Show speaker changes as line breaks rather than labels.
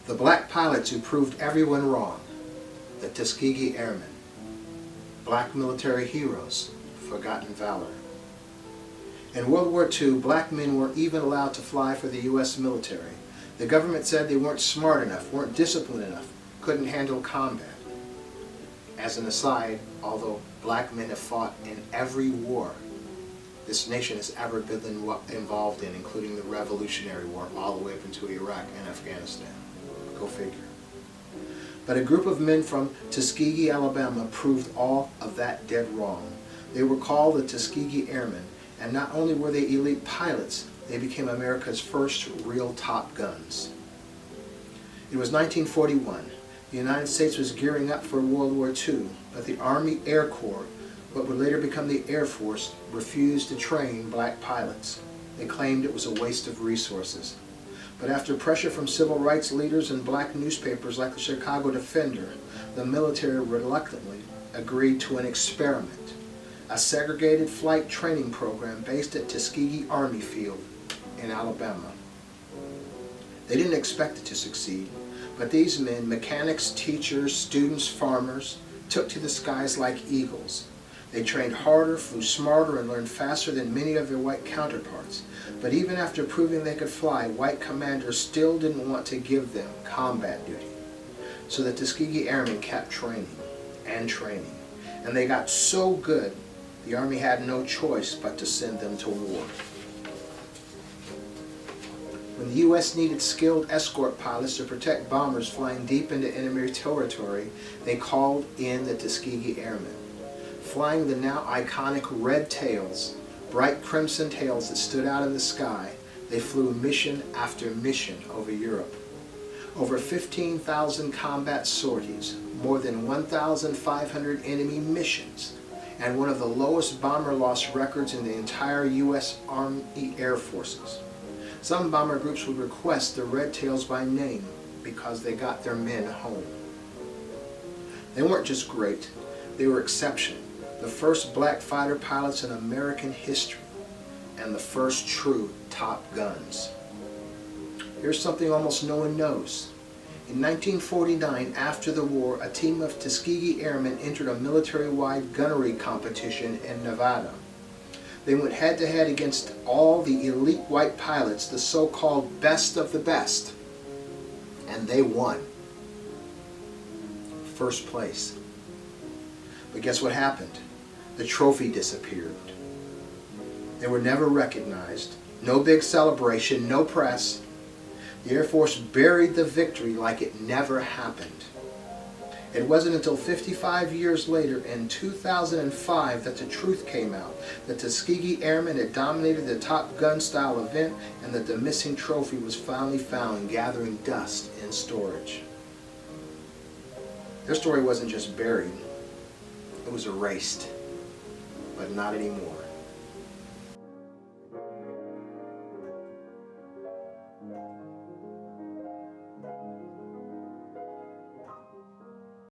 The black pilots who proved everyone wrong, the Tuskegee Airmen, black military heroes, forgotten valor. In World War II, black men weren't even allowed to fly for the U.S. military. The government said they weren't smart enough, weren't disciplined enough, couldn't handle combat. As an aside, although black men have fought in every war this nation has ever been involved in, including the Revolutionary War, all the way up into Iraq and Afghanistan. Go figure. But a group of men from Tuskegee, Alabama proved all of that dead wrong. They were called the Tuskegee Airmen, and not only were they elite pilots, they became America's first real Top Guns. It was 1941. The United States was gearing up for World War II, but the Army Air Corps, what would later become the Air Force, refused to train black pilots. They claimed it was a waste of resources. But after pressure from civil rights leaders and black newspapers like the Chicago Defender, the military reluctantly agreed to an experiment, a segregated flight training program based at Tuskegee Army Field in Alabama. They didn't expect it to succeed, but these men, mechanics, teachers, students, farmers, took to the skies like eagles. They trained harder, flew smarter, and learned faster than many of their white counterparts. But even after proving they could fly, white commanders still didn't want to give them combat duty. So the Tuskegee Airmen kept training and training. And they got so good, the Army had no choice but to send them to war. When the U.S. needed skilled escort pilots to protect bombers flying deep into enemy territory, they called in the Tuskegee Airmen. Flying the now iconic red tails, bright crimson tails that stood out in the sky, they flew mission after mission over Europe. Over 15,000 combat sorties, more than 1,500 enemy missions, and one of the lowest bomber loss records in the entire U.S. Army Air Forces. Some bomber groups would request the red tails by name because they got their men home. They weren't just great, they were exceptional. The first black fighter pilots in American history, and the first true Top Guns. Here's something almost no one knows. In 1949, after the war, a team of Tuskegee Airmen entered a military-wide gunnery competition in Nevada. They went head-to-head against all the elite white pilots, the so-called best of the best, and they won. First place. But guess what happened? The trophy disappeared. They were never recognized. No big celebration, no press. The Air Force buried the victory like it never happened. It wasn't until 55 years later, in 2005, that the truth came out. The Tuskegee Airmen had dominated the Top Gun style event, and that the missing trophy was finally found gathering dust in storage. Their story wasn't just buried, it was erased. But not anymore.